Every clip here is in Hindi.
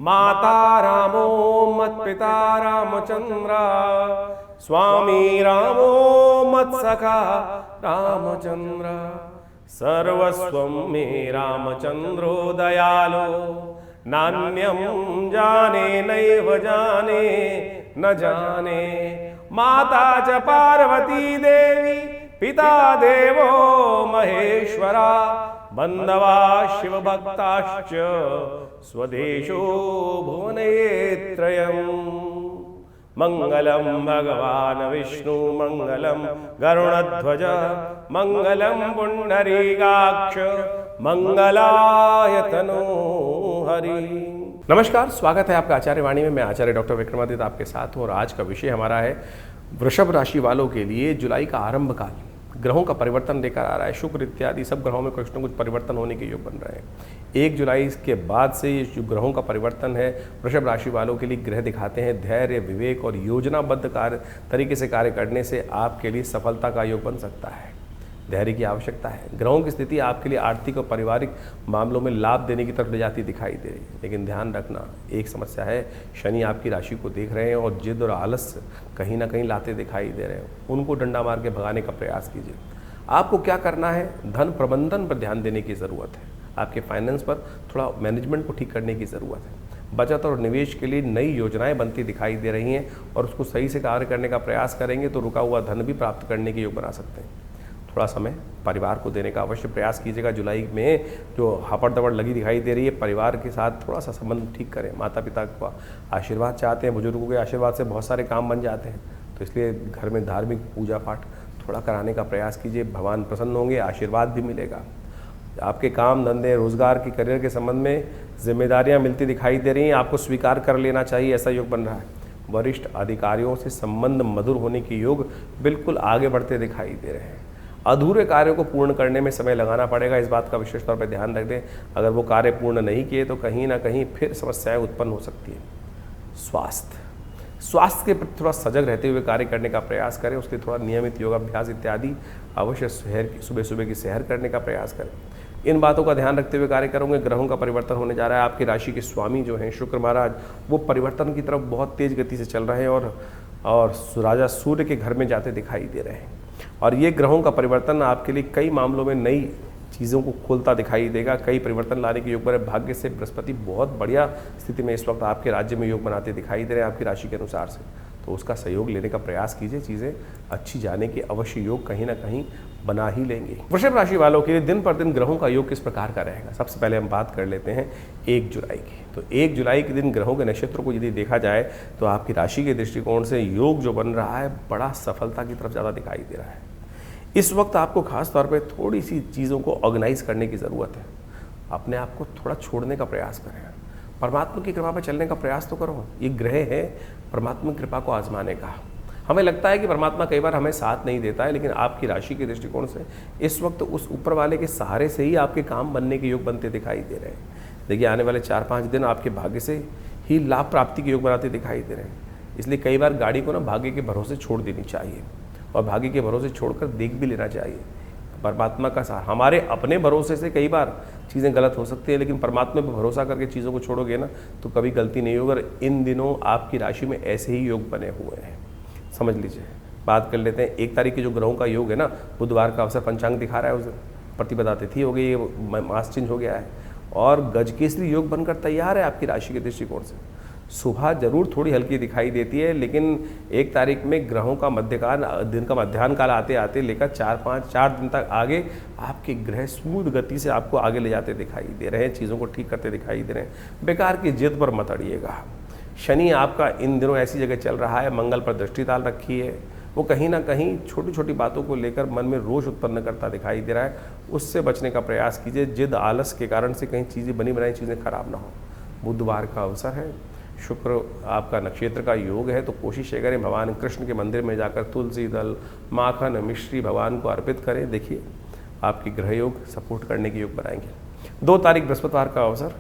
माता रामो मत्पिता रामचंद्र, स्वामी रामो मत्सखा रामचंद्र, सर्वस्वं मे रामचंद्रो दयालो, नान्यं जाने नैव जाने न जाने, माता च पार्वती देवी पिता देवो महेश्वरा, बंधवा शिव भक्ताश्च स्वदेशो भुवनत्रयम्। मंगलम भगवान विष्णु मंगलम गरुड़ध्वज मंगलम पुंडरीकाक्ष मंगलाय तनो हरि। नमस्कार, स्वागत है आपका आचार्य वाणी में। मैं आचार्य डॉक्टर विक्रमादित्य आपके साथ हूँ और आज का विषय हमारा है वृषभ राशि वालों के लिए जुलाई का आरंभ काल। ग्रहों का परिवर्तन लेकर आ रहा है। शुक्र इत्यादि सब ग्रहों में कुछ न कुछ परिवर्तन होने के योग बन रहे हैं। 1 जुलाई के बाद से ये जो ग्रहों का परिवर्तन है वृषभ राशि वालों के लिए ग्रह दिखाते हैं धैर्य, विवेक और योजनाबद्ध तरीके से कार्य करने से आपके लिए सफलता का योग बन सकता है। धैर्य की आवश्यकता है। ग्रहों की स्थिति आपके लिए आर्थिक और पारिवारिक मामलों में लाभ देने की तरफ ले जाती दिखाई दे रही है, लेकिन ध्यान रखना एक समस्या है। शनि आपकी राशि को देख रहे हैं और जिद और आलस कहीं ना कहीं लाते दिखाई दे रहे हैं। उनको डंडा मार के भगाने का प्रयास कीजिए। आपको क्या करना है, धन प्रबंधन पर ध्यान देने की ज़रूरत है। आपके फाइनेंस पर थोड़ा मैनेजमेंट को ठीक करने की ज़रूरत है। बचत और निवेश के लिए नई योजनाएं बनती दिखाई दे रही हैं और उसको सही से कार्य करने का प्रयास करेंगे तो रुका हुआ धन भी प्राप्त करने के योग बना सकते हैं। थोड़ा समय परिवार को देने का अवश्य प्रयास कीजिएगा। जुलाई में जो हापड़ दबड़ लगी दिखाई दे रही है, परिवार के साथ थोड़ा सा संबंध ठीक करें। माता पिता का आशीर्वाद चाहते हैं, बुजुर्गों के आशीर्वाद से बहुत सारे काम बन जाते हैं, तो इसलिए घर में धार्मिक पूजा पाठ थोड़ा कराने का प्रयास कीजिए। भगवान प्रसन्न होंगे, आशीर्वाद भी मिलेगा। आपके काम धंधे रोजगार की करियर के संबंध में जिम्मेदारियां मिलती दिखाई दे रही हैं, आपको स्वीकार कर लेना चाहिए, ऐसा योग बन रहा है। वरिष्ठ अधिकारियों से संबंध मधुर होने के योग बिल्कुल आगे बढ़ते दिखाई दे रहे हैं। अधूरे कार्यों को पूर्ण करने में समय लगाना पड़ेगा, इस बात का विशेष तौर पर ध्यान रख दें। अगर वो कार्य पूर्ण नहीं किए तो कहीं ना कहीं फिर समस्याएं उत्पन्न हो सकती है। स्वास्थ्य के प्रति थोड़ा सजग रहते हुए कार्य करने का प्रयास करें। उसके थोड़ा नियमित योगाभ्यास इत्यादि अवश्य सुबह सुबह की सैर करने का प्रयास करें। इन बातों का ध्यान रखते हुए कार्य करोगे। ग्रहों का परिवर्तन होने जा रहा है। आपकी राशि के स्वामी जो हैं शुक्र महाराज, वो परिवर्तन की तरफ बहुत तेज गति से चल रहे हैं और राजा सूर्य के घर में जाते दिखाई दे रहे हैं। और ये ग्रहों का परिवर्तन आपके लिए कई मामलों में नई चीज़ों को खोलता दिखाई देगा। कई परिवर्तन लाने के योग पर भाग्य से बृहस्पति बहुत बढ़िया स्थिति में इस वक्त आपके राज्य में योग बनाते दिखाई दे रहे हैं आपकी राशि के अनुसार से, तो उसका सहयोग लेने का प्रयास कीजिए। चीज़ें अच्छी जाने के अवश्य योग कहीं ना कहीं बना ही लेंगे। वृषभ राशि वालों के लिए दिन पर दिन ग्रहों का योग किस प्रकार का रहेगा, सबसे पहले हम बात कर लेते हैं 1 जुलाई की। तो 1 जुलाई के दिन ग्रहों के नक्षत्रों को यदि देखा जाए तो आपकी राशि के दृष्टिकोण से योग जो बन रहा है बड़ा सफलता की तरफ ज़्यादा दिखाई दे रहा है। इस वक्त आपको खास तौर पे थोड़ी सी चीज़ों को ऑर्गेनाइज करने की ज़रूरत है। अपने आप को थोड़ा छोड़ने का प्रयास करें। परमात्मा की कृपा पर चलने का प्रयास तो करो। ये ग्रह है परमात्मा की कृपा को आजमाने का। हमें लगता है कि परमात्मा कई बार हमें साथ नहीं देता है, लेकिन आपकी राशि के दृष्टिकोण से इस वक्त उस ऊपर वाले के सहारे से ही आपके काम बनने के योग बनते दिखाई दे रहे हैं। देखिए, आने वाले 4-5 दिन आपके भाग्य से ही लाभ प्राप्ति के योग बनाते दिखाई दे रहे हैं। इसलिए कई बार गाड़ी को ना भाग्य के भरोसे छोड़ देनी चाहिए और भाग्य के भरोसे छोड़कर देख भी लेना चाहिए। परमात्मा का सहारा, हमारे अपने भरोसे से कई बार चीज़ें गलत हो सकती है, लेकिन परमात्मा पर भरोसा करके चीज़ों को छोड़ोगे ना तो कभी गलती नहीं होगी। और इन दिनों आपकी राशि में ऐसे ही योग बने हुए हैं, समझ लीजिए। बात कर लेते हैं 1 तारीख के जो ग्रहों का योग है ना, बुधवार का अवसर पंचांग दिखा रहा है, उस दिन प्रतिपदा तिथि हो गई, ये मास चेंज हो गया है और गजकेसरी योग बनकर तैयार है आपकी राशि के दृष्टिकोण से। सुबह जरूर थोड़ी हल्की दिखाई देती है, लेकिन 1 तारीख में ग्रहों का मध्यकाल, दिन का मध्याह्न काल आते आते लेकर 4 दिन तक आगे आपके ग्रह स्मूथ गति से आपको आगे ले जाते दिखाई दे रहे हैं, चीज़ों को ठीक करते दिखाई दे रहे हैं। बेकार की जिद पर मत अड़िएगा। शनि आपका इन दिनों ऐसी जगह चल रहा है, मंगल पर दृष्टि डाल रखी है, वो कहीं ना कहीं छोटी छोटी बातों को लेकर मन में रोष उत्पन्न करता दिखाई दे रहा है। उससे बचने का प्रयास कीजिए। जिद आलस के कारण से कहीं चीज़ें बनी बनाई चीज़ें खराब ना हो। बुधवार का अवसर है, शुक्र आपका नक्षत्र का योग है, तो कोशिश ये करें भगवान कृष्ण के मंदिर में जाकर तुलसी दल, माखन, मिश्री भगवान को अर्पित करें। देखिए, आपकी ग्रह योग सपोर्ट करने के योग बनाएंगे। 2 तारीख बृहस्पतिवार का अवसर,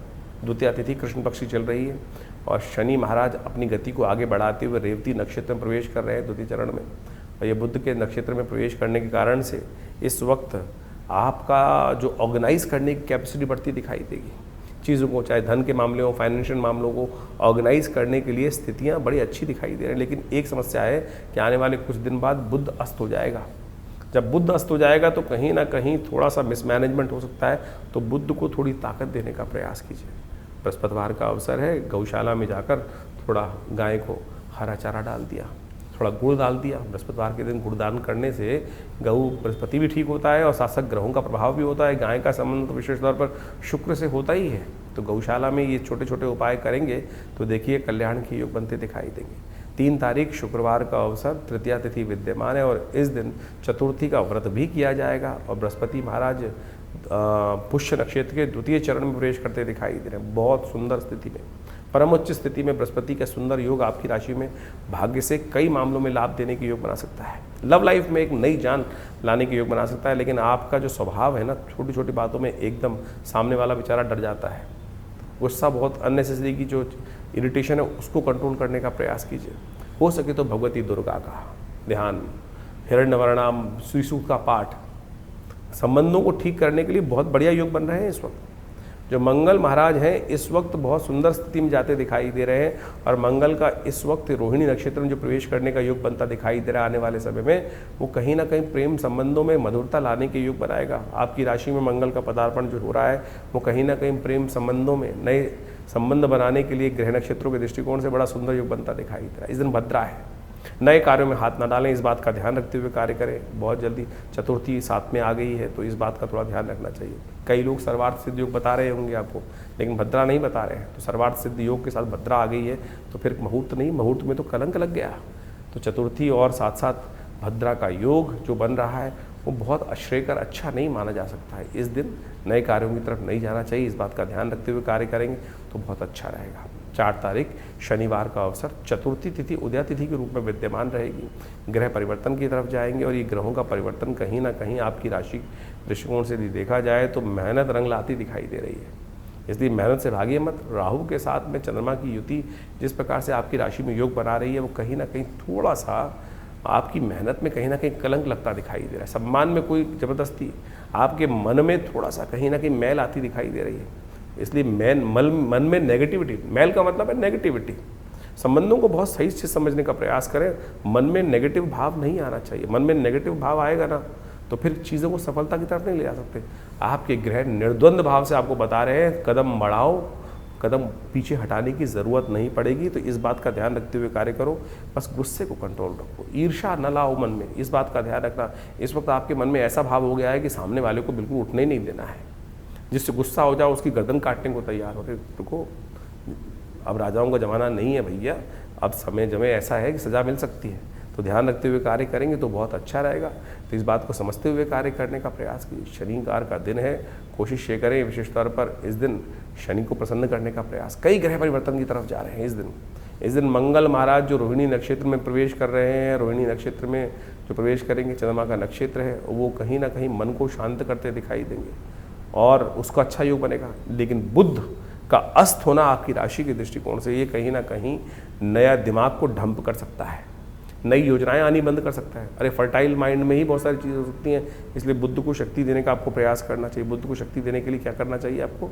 द्वितीया तिथि कृष्ण पक्ष चल रही है और शनि महाराज अपनी गति को आगे बढ़ाते हुए रेवती नक्षत्र में प्रवेश कर रहे हैं द्वितीय चरण में। और ये बुध के नक्षत्र में प्रवेश करने के कारण से इस वक्त आपका जो ऑर्गेनाइज करने की कैपेसिटी बढ़ती दिखाई देगी। चीज़ों को, चाहे धन के मामले हो, फाइनेंशियल मामलों को ऑर्गेनाइज करने के लिए स्थितियाँ बड़ी अच्छी दिखाई दे रही हैं। लेकिन एक समस्या है कि आने वाले कुछ दिन बाद बुध अस्त हो जाएगा। जब बुध अस्त हो जाएगा तो कहीं ना कहीं थोड़ा सा मिसमैनेजमेंट हो सकता है, तो बुध को थोड़ी ताकत देने का प्रयास कीजिए। बृहस्पतिवार का अवसर है, गौशाला में जाकर थोड़ा गाय को हरा चारा डाल दिया, थोड़ा गुड़ डाल दिया। बृहस्पतिवार के दिन गुड़दान करने से गऊ बृहस्पति भी ठीक होता है और साथ साथ ग्रहों का प्रभाव भी होता है। गाय का संबंध तो विशेष तौर पर शुक्र से होता ही है। तो गौशाला में ये छोटे छोटे उपाय करेंगे तो देखिए कल्याण के योग बनते दिखाई देंगे। 3 तारीख शुक्रवार का अवसर, तृतीया तिथि विद्यमान है और इस दिन चतुर्थी का व्रत भी किया जाएगा। और बृहस्पति महाराज पुष्य नक्षत्र के द्वितीय चरण में प्रवेश करते दिखाई दे रहे हैं। बहुत सुंदर स्थिति में, परम उच्च स्थिति में बृहस्पति का सुंदर योग आपकी राशि में भाग्य से कई मामलों में लाभ देने के योग बना सकता है। लव लाइफ में एक नई जान लाने के योग बना सकता है। लेकिन आपका जो स्वभाव है ना, छोटी छोटी बातों में एकदम सामने वाला बेचारा डर जाता है। गुस्सा, बहुत अननेसेसरी की जो इरिटेशन है उसको कंट्रोल करने का प्रयास कीजिए। हो सके तो भगवती दुर्गा का ध्यान, हिरण्यवर्णाम श्रीसूक्त का पाठ, संबंधों को ठीक करने के लिए बहुत बढ़िया योग बन रहे हैं इस वक्त। जो मंगल महाराज हैं इस वक्त बहुत सुंदर स्थिति में जाते दिखाई दे रहे हैं और मंगल का इस वक्त रोहिणी नक्षत्र में जो प्रवेश करने का योग बनता दिखाई दे रहा है आने वाले समय में, वो कहीं ना कहीं प्रेम संबंधों में मधुरता लाने के योग बनाएगा। आपकी राशि में मंगल का पदार्पण जो हो रहा है वो कहीं ना कहीं प्रेम संबंधों में नए संबंध बनाने के लिए ग्रह नक्षत्रों के दृष्टिकोण से बड़ा सुंदर योग बनता दिखाई दे रहा है। इस दिन भद्रा है, नए कार्यों में हाथ न डालें, इस बात का ध्यान रखते हुए कार्य करें। बहुत जल्दी चतुर्थी साथ में आ गई है तो इस बात का थोड़ा ध्यान रखना चाहिए। कई लोग सर्वार्थ सिद्ध योग बता रहे होंगे आपको, लेकिन भद्रा नहीं बता रहे हैं। तो सर्वार्थ सिद्ध योग के साथ भद्रा आ गई है तो फिर मुहूर्त नहीं, मुहूर्त में तो कलंक लग गया। तो चतुर्थी और साथ साथ भद्रा का योग जो बन रहा है वो बहुत अश्रेयकर अच्छा नहीं माना जा सकता है। इस दिन नए कार्यों की तरफ नहीं जाना चाहिए, इस बात का ध्यान रखते हुए कार्य करेंगे तो बहुत अच्छा रहेगा। 4 तारीख शनिवार का अवसर, चतुर्थी तिथि उदया तिथि के रूप में विद्यमान रहेगी। ग्रह परिवर्तन की तरफ जाएंगे और ये ग्रहों का परिवर्तन कहीं ना कहीं आपकी राशि दृष्टिकोण से यदि देखा जाए तो मेहनत रंग लाती दिखाई दे रही है। इसलिए मेहनत से भागिए मत। राहु के साथ में चंद्रमा की युति जिस प्रकार से आपकी राशि में योग बना रही है वो कहीं ना कहीं थोड़ा सा आपकी मेहनत में कहीं ना कहीं कलंक लगता दिखाई दे रहा है। सम्मान में कोई ज़बरदस्ती, आपके मन में थोड़ा सा कहीं ना कहीं मैल आती दिखाई दे रही है। इसलिए मन में नेगेटिविटी, मैल का मतलब है नेगेटिविटी। संबंधों को बहुत सही से समझने का प्रयास करें। मन में नेगेटिव भाव नहीं आना चाहिए। मन में नेगेटिव भाव आएगा ना तो फिर चीज़ों को सफलता की तरफ नहीं ले जा सकते। आपके ग्रह निर्द्वंद भाव से आपको बता रहे हैं कदम बढ़ाओ, कदम पीछे हटाने की ज़रूरत नहीं पड़ेगी। तो इस बात का ध्यान रखते हुए कार्य करो। बस गुस्से को कंट्रोल रखो, ईर्ष्या न लाओ मन में, इस बात का ध्यान रखना। इस वक्त आपके मन में ऐसा भाव हो गया है कि सामने वाले को बिल्कुल उठने ही नहीं देना है। जिससे गुस्सा हो जाओ उसकी गर्दन काटने को तैयार हो रहे। रुको, अब राजाओं का ज़माना नहीं है भैया, अब समय जमे ऐसा है कि सज़ा मिल सकती है। तो ध्यान रखते हुए कार्य करेंगे तो बहुत अच्छा रहेगा। तो इस बात को समझते हुए कार्य करने का प्रयास कीजिए। शनिवार का दिन है, कोशिश ये करें विशेष तौर पर इस दिन शनि को प्रसन्न करने का प्रयास। कई ग्रह परिवर्तन की तरफ जा रहे हैं इस दिन मंगल महाराज जो रोहिणी नक्षत्र में प्रवेश कर रहे हैं, रोहिणी नक्षत्र में जो प्रवेश करेंगे, चंद्रमा का नक्षत्र है, वो कहीं ना कहीं मन को शांत करते दिखाई देंगे और उसका अच्छा योग बनेगा। लेकिन बुध का अस्त होना आपकी राशि के दृष्टिकोण से ये कहीं ना कहीं नया दिमाग को डंप कर सकता है, नई योजनाएं आनी बंद कर सकता है। अरे फर्टाइल माइंड में ही बहुत सारी चीज़ें हो सकती हैं। इसलिए बुद्ध को शक्ति देने का आपको प्रयास करना चाहिए। बुद्ध को शक्ति देने के लिए क्या करना चाहिए आपको?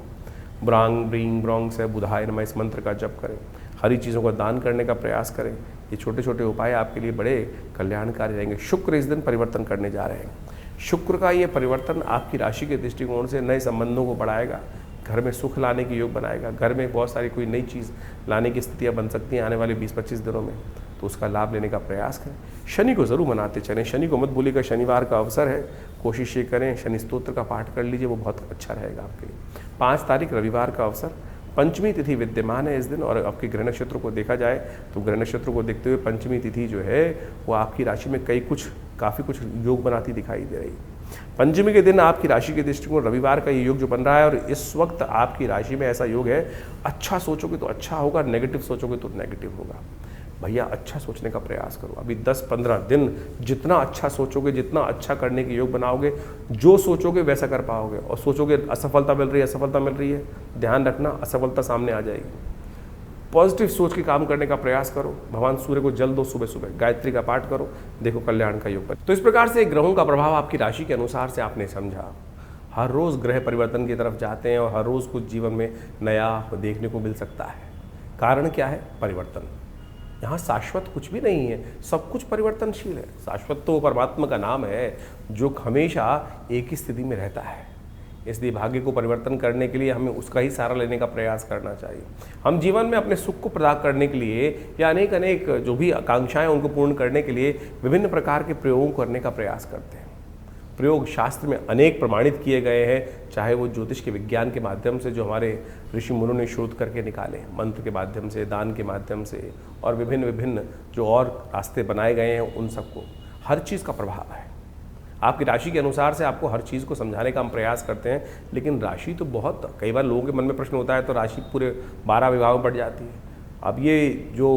ब्रांग ब्रींग ब्रोंग से बुधाय नमः इस मंत्र का जप करें, हरी चीज़ों का दान करने का प्रयास करें। ये छोटे छोटे उपाय आपके लिए बड़े कल्याणकारी रहेंगे। शुक्र इस दिन परिवर्तन करने जा रहे हैं। शुक्र का ये परिवर्तन आपकी राशि के दृष्टिकोण से नए संबंधों को बढ़ाएगा, घर में सुख लाने की योग बनाएगा। घर में बहुत सारी कोई नई चीज़ लाने की स्थितियाँ बन सकती हैं आने वाले 20-25 दिनों में, तो उसका लाभ लेने का प्रयास करें। शनि को ज़रूर मनाते चलें, शनि को मत भूलिएगा। शनिवार का अवसर है, कोशिश ये करें शनि स्तोत्र का पाठ कर लीजिए, वो बहुत अच्छा रहेगा आपके लिए। 5 तारीख रविवार का अवसर, पंचमी तिथि विद्यमान है इस दिन। और आपके ग्रह नक्षत्र को देखा जाए तो ग्रह नक्षत्र को देखते हुए पंचमी तिथि जो है वो आपकी राशि में काफ़ी कुछ योग बनाती दिखाई दे रही है। पंचमी के दिन आपकी राशि के दृष्टिकोण रविवार का ये योग जो बन रहा है, और इस वक्त आपकी राशि में ऐसा योग है, अच्छा सोचोगे तो अच्छा होगा, नेगेटिव सोचोगे तो नेगेटिव होगा। भैया अच्छा सोचने का प्रयास करो। अभी 10-15 दिन जितना अच्छा सोचोगे, जितना अच्छा करने के योग बनाओगे, जो सोचोगे वैसा कर पाओगे। और सोचोगे असफलता मिल रही है, असफलता मिल रही है, ध्यान रखना असफलता सामने आ जाएगी। पॉजिटिव सोच के काम करने का प्रयास करो। भगवान सूर्य को जल दो, सुबह सुबह गायत्री का पाठ करो, देखो कल्याण का योग बने। तो इस प्रकार से ग्रहों का प्रभाव आपकी राशि के अनुसार से आपने समझा। हर रोज़ ग्रह परिवर्तन की तरफ जाते हैं और हर रोज़ कुछ जीवन में नया देखने को मिल सकता है। कारण क्या है? परिवर्तन। यहाँ शाश्वत कुछ भी नहीं है, सब कुछ परिवर्तनशील है। शाश्वत तो परमात्मा का नाम है जो हमेशा एक ही स्थिति में रहता है। इसलिए भाग्य को परिवर्तन करने के लिए हमें उसका ही सहारा लेने का प्रयास करना चाहिए। हम जीवन में अपने सुख को प्रदान करने के लिए या अनेक जो भी आकांक्षाएं उनको पूर्ण करने के लिए विभिन्न प्रकार के प्रयोग करने का प्रयास करते हैं। प्रयोग शास्त्र में अनेक प्रमाणित किए गए हैं, चाहे वो ज्योतिष के विज्ञान के माध्यम से जो हमारे ऋषि मुनों ने शोध करके निकाले, मंत्र के माध्यम से, दान के माध्यम से और विभिन्न जो और रास्ते बनाए गए हैं, उन सबको हर चीज़ का प्रभाव है। आपकी राशि के अनुसार से आपको हर चीज़ को समझाने का हम प्रयास करते हैं, लेकिन राशि तो बहुत, कई बार लोगों के मन में प्रश्न होता है तो राशि पूरे 12 विभागों में बढ़ जाती है। अब ये जो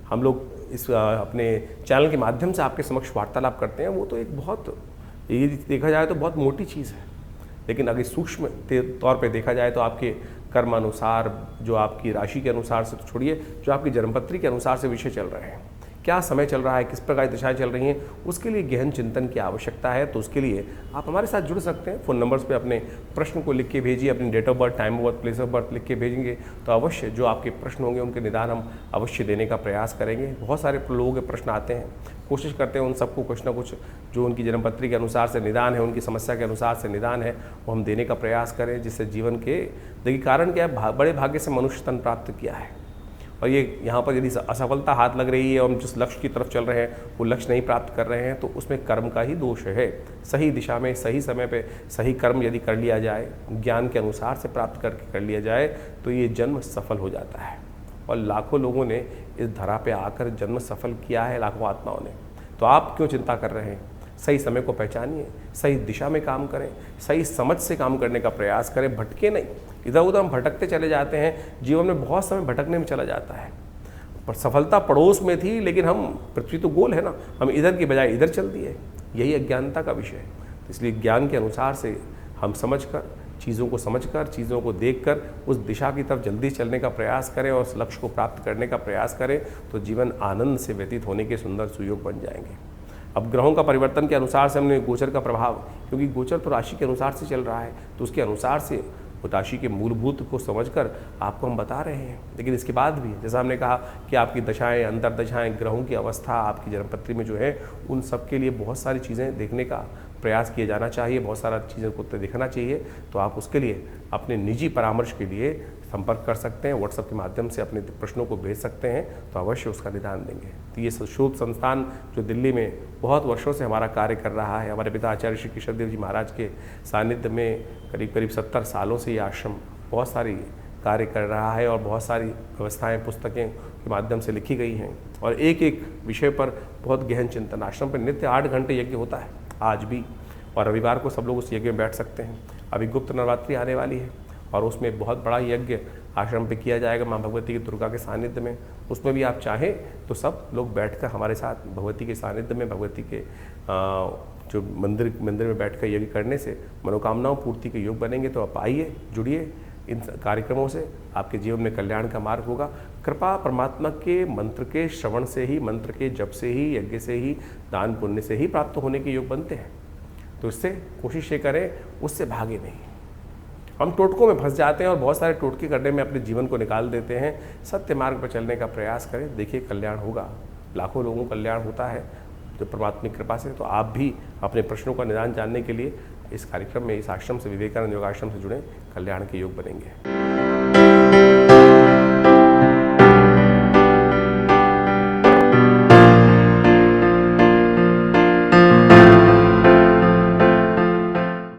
हम लोग इस अपने चैनल के माध्यम से आपके समक्ष वार्तालाप करते हैं, वो तो एक बहुत, ये देखा जाए तो बहुत मोटी चीज़ है, लेकिन अगर सूक्ष्म तौर पे देखा जाए तो आपके कर्म अनुसार, जो आपकी राशि के अनुसार से तो छोड़िए, जो आपकी जन्मपत्री के अनुसार से विषय चल रहे हैं, क्या समय चल रहा है, किस प्रकार की दिशाएं चल रही हैं, उसके लिए गहन चिंतन की आवश्यकता है। तो उसके लिए आप हमारे साथ जुड़ सकते हैं। फ़ोन नंबर्स पे अपने प्रश्न को लिख के भेजिए, अपनी date of birth, time of birth, place of birth लिख के भेजेंगे तो अवश्य जो आपके प्रश्न होंगे उनके निदान हम अवश्य देने का प्रयास करेंगे। बहुत सारे लोगों के प्रश्न आते हैं, कोशिश करते हैं उन सबको कुछ ना कुछ जो उनकी जन्मपत्री के अनुसार से निदान है, उनकी समस्या के अनुसार से निदान है, वो हम देने का प्रयास करें, जिससे जीवन के, देखिए कारण क्या है, बड़े भाग्य से मनुष्य तन प्राप्त किया है और ये यहाँ पर यदि असफलता हाथ लग रही है और हम जिस लक्ष्य की तरफ चल रहे हैं वो लक्ष्य नहीं प्राप्त कर रहे हैं, तो उसमें कर्म का ही दोष है। सही दिशा में, सही समय पे सही कर्म यदि कर लिया जाए, ज्ञान के अनुसार से प्राप्त करके कर लिया जाए, तो ये जन्म सफल हो जाता है। और लाखों लोगों ने इस धरा पे आकर जन्म सफल किया है, लाखों आत्माओं ने। तो आप क्यों चिंता कर रहे हैं? सही समय को पहचानिए, सही दिशा में काम करें, सही समझ से काम करने का प्रयास करें, भटके नहीं। इधर उधर हम भटकते चले जाते हैं, जीवन में बहुत समय भटकने में चला जाता है। पर सफलता पड़ोस में थी, लेकिन हम, पृथ्वी तो गोल है ना, हम इधर की बजाय इधर चल दिए। यही अज्ञानता का विषय है। इसलिए ज्ञान के अनुसार से हम समझकर, चीज़ों को समझकर, चीज़ों को देखकर उस दिशा की तरफ जल्दी चलने का प्रयास करें और उस लक्ष्य को प्राप्त करने का प्रयास करें, तो जीवन आनंद से व्यतीत होने के सुंदर सुयोग बन जाएंगे। अब ग्रहों का परिवर्तन के अनुसार से हमने गोचर का प्रभाव, क्योंकि गोचर तो राशि के अनुसार से चल रहा है, तो उसके अनुसार से राशि के मूलभूत को समझकर आपको हम बता रहे हैं। लेकिन इसके बाद भी, जैसा हमने कहा कि आपकी दशाएं, अंतर्दशाएं, ग्रहों की अवस्था आपकी जन्मपत्री में जो है, उन सब के लिए बहुत सारी चीज़ें देखने का प्रयास किया जाना चाहिए, बहुत सारा चीज़ों को देखना चाहिए। तो आप उसके लिए अपने निजी परामर्श के लिए संपर्क कर सकते हैं, व्हाट्सएप के माध्यम से अपने प्रश्नों को भेज सकते हैं, तो अवश्य उसका निदान देंगे। तो ये शोध संस्थान जो दिल्ली में बहुत वर्षों से हमारा कार्य कर रहा है, हमारे पिता आचार्य श्री किशोरदेव जी महाराज के सानिध्य में करीब 70 सालों से ये आश्रम बहुत सारी कार्य कर रहा है और बहुत सारी व्यवस्थाएं, पुस्तकें के माध्यम से लिखी गई हैं और एक एक विषय पर बहुत गहन चिंतन। आश्रम पर नित्य 8 घंटे यज्ञ होता है आज भी, और रविवार को सब लोग उस यज्ञ में बैठ सकते हैं। अभी गुप्त नवरात्रि आने वाली है और उसमें बहुत बड़ा यज्ञ आश्रम पे किया जाएगा माँ भगवती की, दुर्गा के सानिध्य में। उसमें भी आप चाहें तो सब लोग बैठकर हमारे साथ भगवती के सानिध्य में, भगवती के जो मंदिर में बैठकर यज्ञ करने से मनोकामनाओं पूर्ति के योग बनेंगे। तो आप आइए, जुड़िए इन कार्यक्रमों से, आपके जीवन में कल्याण का मार्ग होगा। कृपा परमात्मा के मंत्र के श्रवण से ही, मंत्र के जप से ही, यज्ञ से ही, दान पुण्य से ही प्राप्त होने के योग बनते हैं। तो इससे कोशिश ये करें, उससे भागे नहीं। हम टोटकों में फंस जाते हैं और बहुत सारे टोटके करने में अपने जीवन को निकाल देते हैं। सत्य मार्ग पर चलने का प्रयास करें, देखिए कल्याण होगा। लाखों लोगों को कल्याण होता है जो परमात्मा की कृपा से। तो आप भी अपने प्रश्नों का निदान जानने के लिए इस कार्यक्रम में, इस आश्रम से, विवेकानंद योगाश्रम से जुड़े, कल्याण के योग बनेंगे।